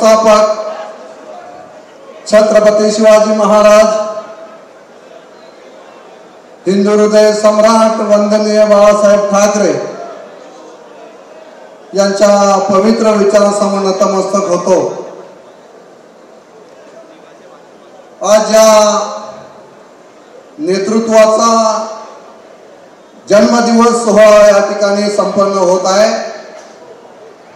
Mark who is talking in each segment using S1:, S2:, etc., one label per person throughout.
S1: संस्थापक छत्रपती शिवाजी महाराज, हिंदू हृदय सम्राट वंदनीय बाळासाहेब ठाकरे यांच्या पवित्र विचारांसमोर नतमस्तक होतो। आज या नेतृत्वाचा जन्मदिवस सोहळा या ठिकाणी संपन्न होत आहे।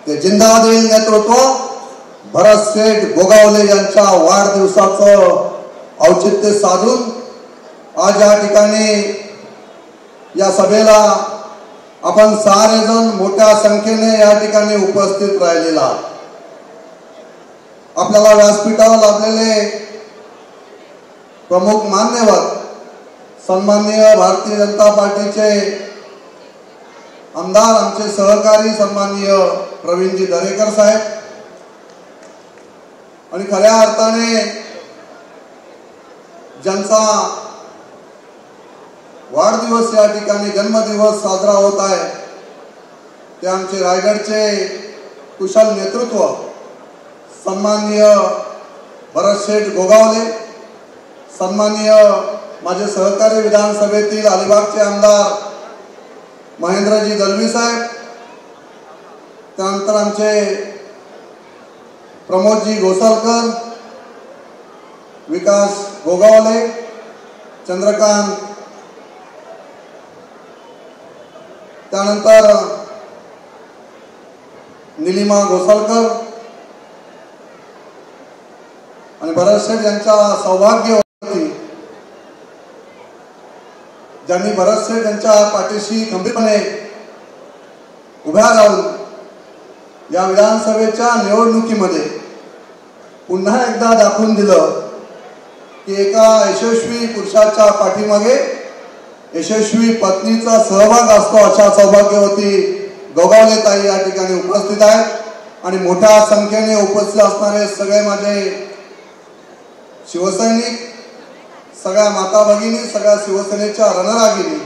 S1: ते जिंदादिल नेतृत्व भरत शेठ गोगावले यांच्या वाढदिवसाचं औचित्य साधून आज या ठिकाणी या सभेला आपण सारेजण मोठ्या संख्येने या ठिकाणी उपस्थित राहिलेला। आपल्याला व्यासपीठावर लाभलेले प्रमुख मान्यवर सन्माननीय भारतीय जनता पार्टीचे आमदार, आमचे सहकारी सन्माननीय प्रवीणजी दरेकर साहेब, आणि खऱ्या अर्थाने ज्यांचा वाढदिवस या ठिकाणी जन्मदिवस साजरा होत आहे ते आमचे रायगडचे कुशल नेतृत्व सन्माननीय भरत शेठ गोगावले, सन्माननीय माझे सहकारी विधानसभेतील अलिबागचे आमदार महेंद्रजी दलवी साहेब, त्यानंतर आमचे प्रमोदजी घोसालकर, विकास गोगावले, चंद्रकांत, त्यानंतर निलिमा घोसालकर आणि भरत शेठ यांच्या सौभाग्यवती ज्यांनी भरत शेठ यांच्या पाठीशी खंबीरपणे उभ्या राहून या विधानसभेच्या निवडणुकीमध्ये पुन्हा एकदा दाखवून दिलं की एका यशस्वी पुरुषाच्या पाठीमागे यशस्वी पत्नीचा सहभाग असतो। अशा सौभाग्यवती गोगावले ताई या ठिकाणी उपस्थित आहेत आणि मोठ्या संख्येने उपस्थित असणारे सगळे माझे शिवसैनिक, सगळ्या माता भगिनी, सगळ्या शिवसेनेच्या रणरागिणी,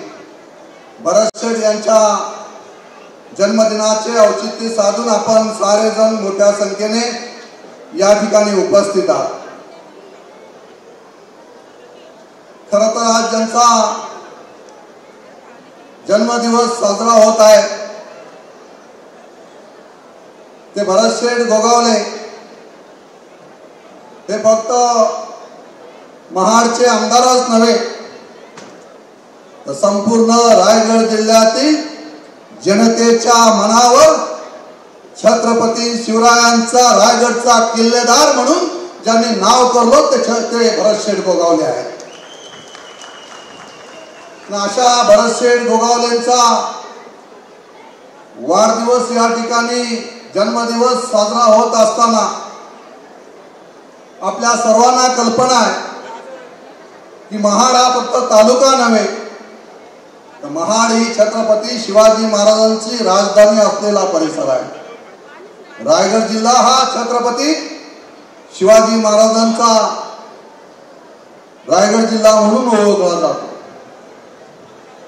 S1: भरत शेठ यांच्या जन्मदिनाचे औचित्य साधून आपण सारेजण मोठ्या संख्येने या ठिकाणी उपस्थित आहात। खरं तर आज ज्यांचा जन्मदिवस साजरा होत आहे ते भरत शेठ गोगावले हे फक्त महाडचे आमदारच नव्हे तर संपूर्ण रायगड जिल्ह्यातील जनतेच्या मनावर छत्रपती शिवरायांचा रायगडचा किल्लेदार म्हणून ज्यांनी नाव करलो ते भरत शेठ गोगावले आहेत। अशा भरत शेठ गोगावलेंचा वाढदिवस या ठिकाणी जन्मदिवस साजरा होत असताना आपल्या सर्वांना कल्पना आहे की महाड हा फक्त तालुका नव्हे तर महाड ही छत्रपती शिवाजी महाराजांची राजधानी असलेला परिसर आहे। रायगड जिल्हा हा छत्रपती शिवाजी महाराजांचा रायगड जिल्हा म्हणून ओळखला जातो।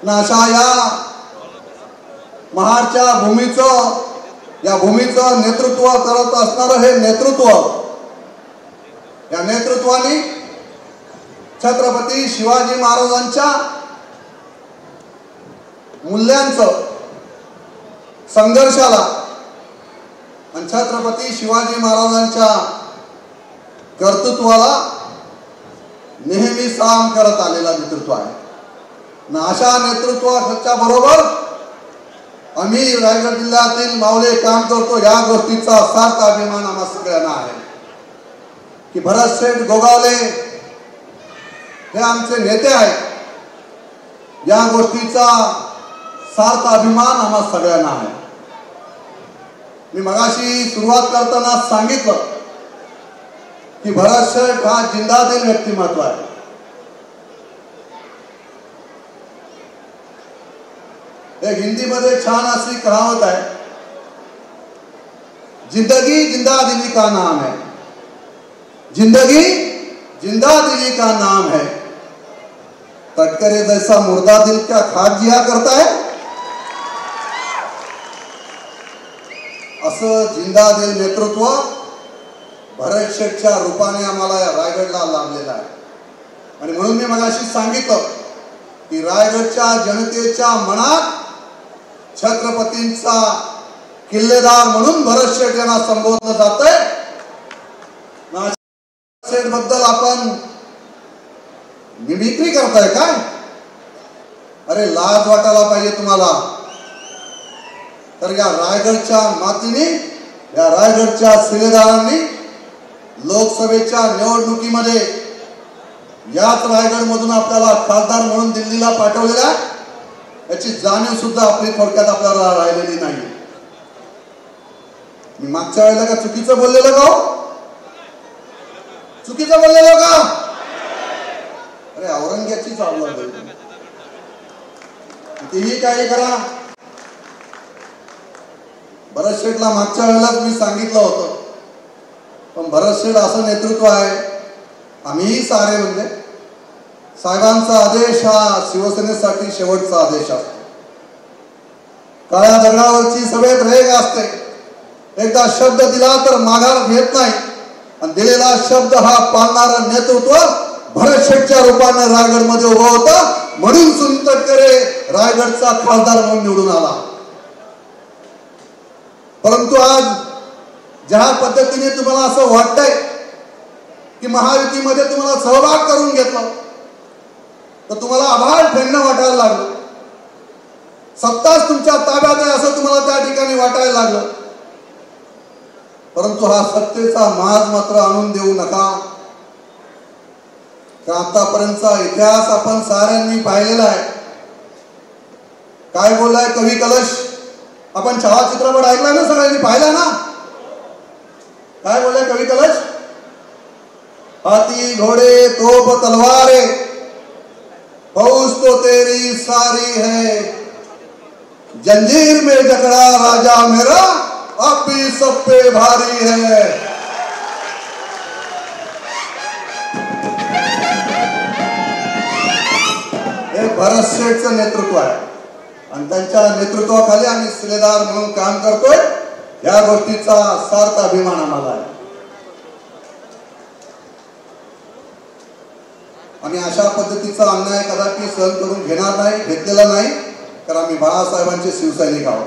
S1: अशा या महाडच्या भूमीचं नेतृत्व करत असणारं हे नेतृत्व, या नेतृत्वाने छत्रपती शिवाजी महाराजांच्या मूल्यांचं संघर्षाला आणि छत्रपती शिवाजी महाराजांच्या कर्तृत्वाला नेहमी साम करत आलेला नेतृत्व आहे। अशा नेतृत्वाच्या बरोबर आम्ही रायगड जिल्ह्यातील मावळे काम करतो या गोष्टीचा सार्थ अभिमान आम्हा सगळ्यांना आहे की भरत शेठ गोगावले हे आमचे नेते आहेत। या गोष्टीचा सार्थ अभिमान आम्हा सगळ्यांना आहे। मी मगाशी सुरुवात करताना सांगितलं की भरत शेठ हा जिंदादिल व्यक्तिमत्व आहे। एक हिंदी मध्ये छान अशी कहावत है, जिंदगी जिंदा दिली का नाम है, जिंदगी जिंदा दिली का नाम है। तटकरे जैसा मुर्दा दिल क्या खाक जिया करता है? असं जिंदा दिल नेतृत्व भरत शेठच्या रूपाने आम्हाला रायगडला लाभलेला आहे. आणि म्हणून मी मगाशी सांगितलं की रायगडच्या जनतेच्या मनात छत्रपतींचा किल्लेदार म्हणून भरत शेठ यांना संबोधलं जातंय. शेठ बद्दल आपण मिमिक्री करताय काय? अरे लाज वाटायला पाहिजे तुम्हाला. तर या रायगडच्या मातीने, या रायगडच्या शिलेदारांनी लोकसभेच्या निवडणुकीमध्ये याच रायगड मधून आपल्याला खासदार म्हणून दिल्लीला पाठवलेला, याची जाणीव सुद्धा आपली थोडक्यात आपल्याला राहिलेली नाही. मी मागच्या वेळेला का चुकीचं बोललेलं का? चुकीचं बोललेलं का? अरे औरंगजेबाची चाललं कितीही काही करा. भरत शेठला मागच्या वेळेलाच मी सांगितलं होतं, पण भरत शेठ असं नेतृत्व आहे, आम्हीही सारे म्हणजे साहेबांचा आदेश हा शिवसेनेसाठी शेवटचा आदेश असतो. काळ्या दगडावरची सभेत रेग असते. एकदा शब्द दिला तर माघार घेत नाही, आणि दिलेला शब्द हा पाळणारं नेतृत्व भरत शेठच्या रूपाने रायगड मध्ये उभं होतं. म्हणून सुनील तटकरे रायगडचा खासदार म्हणून निवडून आला. परंतु आज ज्या पद्धतीने तुम्हाला असं वाटतंय की महायुतीमध्ये तुम्हाला सहभाग करून घेतलं, तर तुम्हाला आभाळ फेडणं वाटायला लागलं. सत्ताच तुमच्या ताब्यात आहे असं तुम्हाला त्या ठिकाणी वाटायला लागलं. परंतु हा सत्तेचा माज मात्र आणून देऊ नका. आतापर्यंतचा इतिहास आपण साऱ्यांनी पाहिलेला आहे. काय बोललाय कवी कलश? आपण छावा चित्रपट ऐकला ना, सगळ्यांनी पाहिला ना? काय बोललाय कवी कलश? हाथी घोड़े तोप तलवारे फौज तो तेरी सारी है, जंजीर में जकड़ा राजा मेरा अब भी सब पे भारी है. हे भरत शेठचं नेतृत्व आहे, आणि त्यांच्या नेतृत्वाखाली आम्ही शिलेदार म्हणून काम करतोय. या गोष्टीचा सार्थ अभिमान आम्हाला आहे. आम्ही अशा पद्धतीचा अन्याय कदापि सहन करून घेणार नाही, घेतलेला नाही. तर आम्ही बाळासाहेबांचे शिवसैनिक आहोत.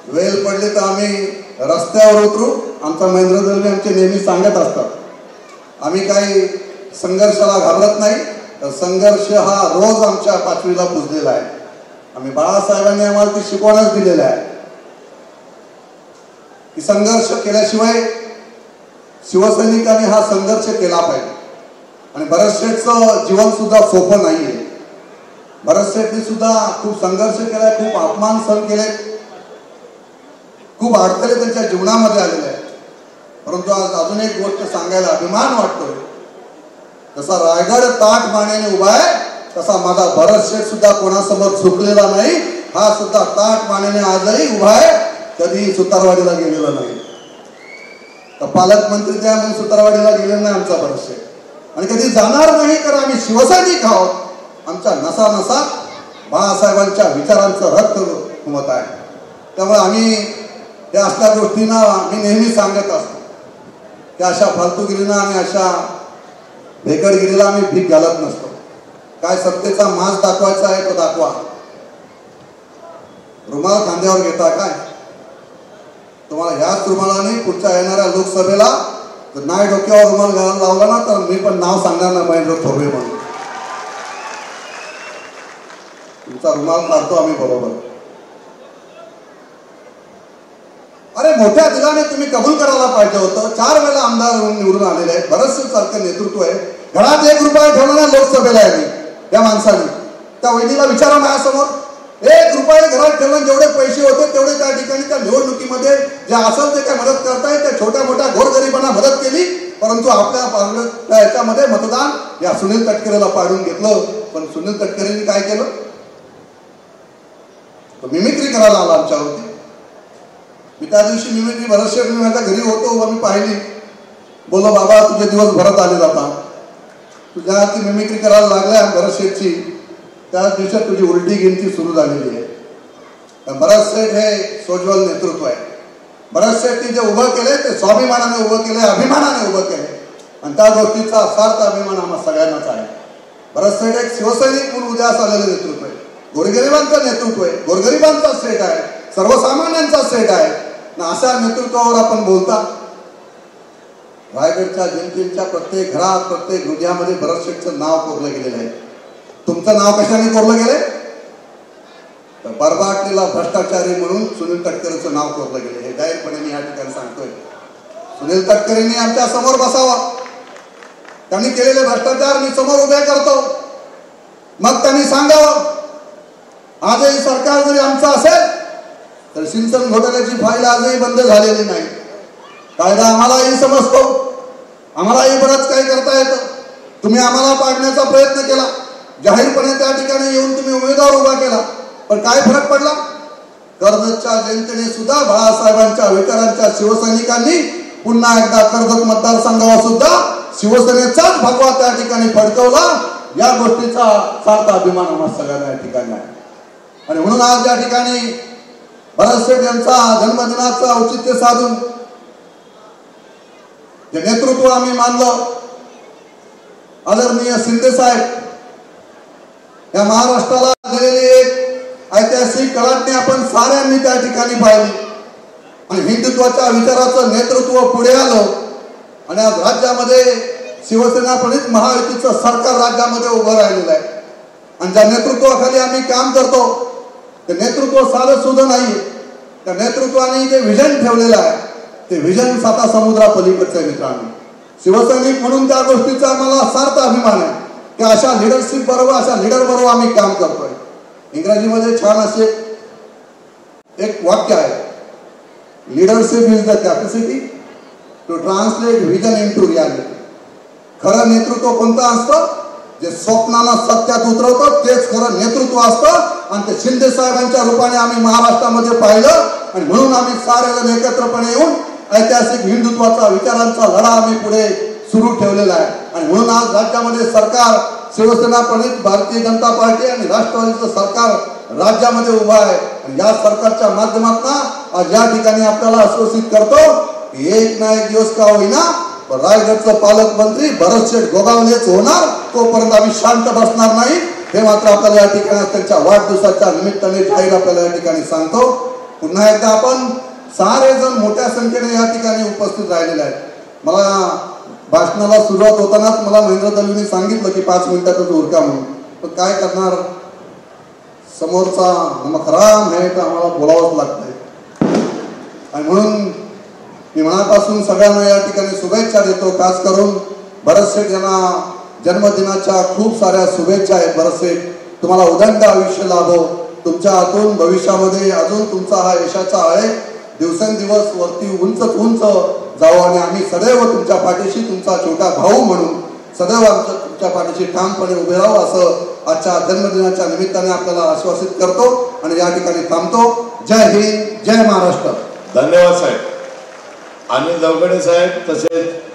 S1: वेळ पडली तर आम्ही रस्त्यावर उतरू. आमचा महेंद्र दलवे आमचे नेहमी सांगत असतात, आम्ही काही संघर्षाला घाबरत नाही. तर संघर्ष हा रोज आमच्या पाचवीला पुजलेला आहे. आम्ही बाळासाहेबांनी आम्हाला ती शिकवणच दिलेली आहे की संघर्ष केल्याशिवाय शिवसैनिकांनी हा संघर्ष केला पाहिजे. आणि भरत शेठचं जीवन सुद्धा सोपं नाहीये. भरत शेठनी सुद्धा खूप संघर्ष केलाय, खूप अपमान सहन केले, खूप अडथळे त्यांच्या जीवनामध्ये आलेले आहेत. परंतु आज अजून एक गोष्ट सांगायला अभिमान वाटतोय, जसा रायगड ताठ मानेने उभा आहे, तसा माझा भरत शेठ सुद्धा कोणासमोर झुकलेला नाही. हा सुद्धा ताठ मानेने आजही उभा आहे, कधीही सुतारवाडीला गेलेला नाही. तर पालकमंत्री त्या म्हणून सुतारवाडीला गेलेला नाही आमचा भरत शेठ, आणि कधी जाणार नाही. कारण आम्ही शिवसैनिक आहोत. आमच्या नसा नसात बाळासाहेबांच्या विचारांचं रक्त घुमत आहे. त्यामुळे आम्ही या असल्या गोष्टींना मी नेहमी सांगत असतो की अशा फालतूगिरीना आणि अशा भेकडगिरीला आम्ही भीक घालत नसतो. काय सत्तेचा माज दाखवायचा आहे तो दाखवा. रुमाल खांद्यावर घेता काय? तुम्हाला ह्याच रुमालाने पुढच्या येणाऱ्या लोकसभेला जर नाही डोक्यावर रुमाल घालायला लावला ना, तर मी पण नाव सांगणार ना महेंद्र थोरवे म्हणून. तुमचा रुमाल काढतो आम्ही बरोबर. अरे मोठ्या दिलाने तुम्ही कबूल करायला पाहिजे होतं. 4 वेळा आमदार म्हणून निवडून आलेले आहेत. भरत सारखं नेतृत्व आहे. घरात 1 रुपया ठेवणार लोकसभेला आहे या माणसाने. त्या वहिनीला विचारा माझ्यासमोर, 1 रुपया घरात ठेवून जेवढे पैसे होते तेवढे त्या ठिकाणी त्या निवडणुकीमध्ये जे असेल ते काय मदत करताय, त्या छोट्या मोठ्या गोरगरिबांना मदत केली. परंतु आपल्या याच्यामध्ये मतदान या सुनील तटकरेला पाडून घेतलं. पण सुनील तटकरेंनी काय केलं? मिमिक्री करायला आला आमच्यावरती. मी त्या दिवशी मिमिक्री भरत शेठ मी माझ्या घरी होतो, आम्ही पाहिली. बोलो बाबा तुझे दिवस भरत आले जातात, तुझ्या ती मिमिक्री करायला लागल्या भरत शेठची, त्याच दिवसात तुझी उलटी गिनती सुरू झालेली आहे. भरत शेठ हे सोज्वल नेतृत्व आहे. भरत शेट्टी जे उभं केले ते स्वाभिमानाने उभं केले, अभिमानाने उभं केले आणि त्या गोष्टीचा सार्थ अभिमान आम्हा सगळ्यांनाच आहे. भरत शेठ एक शिवसैनिक म्हणून उद्यास आलेलं नेतृत्व आहे, गोरगरिबांचं नेतृत्व आहे, गोरगरिबांचा सेट आहे, सर्वसामान्यांचा सेट आहे. अशा नेतृत्वावर आपण बोलता. रायगडच्या जनतेच्या प्रत्येक घरात, प्रत्येक हृदयामध्ये भरत शेठचं नाव कोरलं गेलेलं आहे. तुमचं नाव कशाने कोरलं गेलंय? तर बरबाटलेला भ्रष्टाचारी म्हणून सुनील तटकरेचं नाव कोरलं गेलं. हे जाहीरपणे मी या ठिकाणी सांगतोय. सुनील तटकरेंनी आमच्या समोर बसावं, त्यांनी केलेले भ्रष्टाचार मी समोर उभे करतो, मग त्यांनी सांगावं. आजही सरकार जरी आमचं असेल तर सिंचन घोटाळ्याची फाईल आजही बंद झालेली नाही. कायदा आम्हालाही समजतो, आम्हालाही बरंच काही करता येतं. तुम्ही आम्हाला पाडण्याचा प्रयत्न केला, जाहीरपणे त्या ठिकाणी येऊन तुम्ही उमेदवार उभा केला, पण काय फरक पडला? कर्जतच्या जनतेने सुद्धा बाळासाहेबांच्या विचारांच्या शिवसैनिकांनी पुन्हा एकदा कर्जत मतदारसंघावर सुद्धा शिवसेनेचाच भगवा त्या ठिकाणी फडकवला. या गोष्टीचा सार्थ अभिमान आम्हाला सगळ्यांना या ठिकाणी आहे. आणि म्हणून आज या ठिकाणी भरत शेठ यांचा जन्मदिनाचं औचित्य साधून जे नेतृत्व आम्ही मानलं, आदरणीय शिंदे साहेब या महाराष्ट्राला दिलेली एक ऐतिहासिक कलाटणी आपण साऱ्यांनी त्या ठिकाणी पाहिली आणि हिंदुत्वाच्या विचाराचं नेतृत्व पुढे आलं. आणि आज राज्यामध्ये शिवसेना प्रणित महायुतीचं सरकार राज्यामध्ये उभं राहिलेलं आहे. आणि ज्या नेतृत्वाखाली आम्ही काम करतो ते नेतृत्व साधं सुद्धा नाही. त्या नेतृत्वाने जे विजन ठेवलेलं आहे ते विजन साता समुद्रा पलीकडचं आहे. मित्रांनो, शिवसैनिक म्हणून त्या गोष्टीचा आम्हाला सार्थ अभिमान आहे की अशा लिडरशिप बरोबर, अशा लीडर बरोबर आम्ही काम करतोय. इंग्रजीमध्ये छान असे एक वाक्य आहे, leadership is the capacity to translate vision into reality. खरं नेतृत्व कोणतं असतं? जे स्वप्नाला सत्यात उतरवतं तेच खरं नेतृत्व असतं. आणि ते शिंदे साहेबांच्या रूपाने आम्ही महाराष्ट्रामध्ये पाहिलं आणि म्हणून आम्ही सारेजण एकत्रपणे येऊन ऐतिहासिक हिंदुत्वाचा विचारांचा लढा आम्ही पुढे सुरू ठेवलेला आहे. आणि म्हणून आज राज्यामध्ये सरकार शिवसेना प्रणित भारतीय जनता पार्टी आणि राष्ट्रवादीचं सरकार राज्यामध्ये उभं आहे. आणि या सरकारच्या माध्यमातून आज या ठिकाणी आपल्याला आश्वासित करतो की एक ना एक दिवस का होईना रायगडचं पालकमंत्री भरत शेठ गोगावलेच होणार. तोपर्यंत आम्ही शांत बसणार नाही. हे मात्र आपल्याला या ठिकाणी त्यांच्या वाढदिवसाच्या निमित्ताने जाहीर आपल्याला या ठिकाणी सांगतो. पुन्हा एकदा आपण सारेजण मोठ्या संख्येने या ठिकाणी उपस्थित राहिलेले आहेत. मला भाषणाला सुरुवात होतानाच मला महेंद्र दलवींनी सांगितलं की 5 मिनिटातच उरका म्हणून. पण काय करणार, समोरचा नमखराम आहे तर आम्हाला बोलावंच लागतंय. आणि म्हणून मी मनापासून सगळ्यांना या ठिकाणी शुभेच्छा देतो. खास करून भरत शेठ यांना जन्मदिनाच्या खूप साऱ्या शुभेच्छा आहेत. भरत शेठ, तुम्हाला उदंड आयुष्य लाभो. तुमच्या हातून भविष्यामध्ये अजून तुमचा हा यशाचा आहे दिवसेंदिवस वरती उंच उंच जावं. आणि आम्ही सदैव तुमच्या पाठीशी, तुमचा छोटा भाऊ म्हणून सदैव तुमच्या पाठीशी ठामपणे उभे राहू असं आजच्या जन्मदिनाच्या निमित्ताने आपल्याला आश्वासित करतो आणि या ठिकाणी थांबतो. जय हिंद, जय महाराष्ट्र.
S2: धन्यवाद साहेब. अनिल दवगडे साहेब तसेच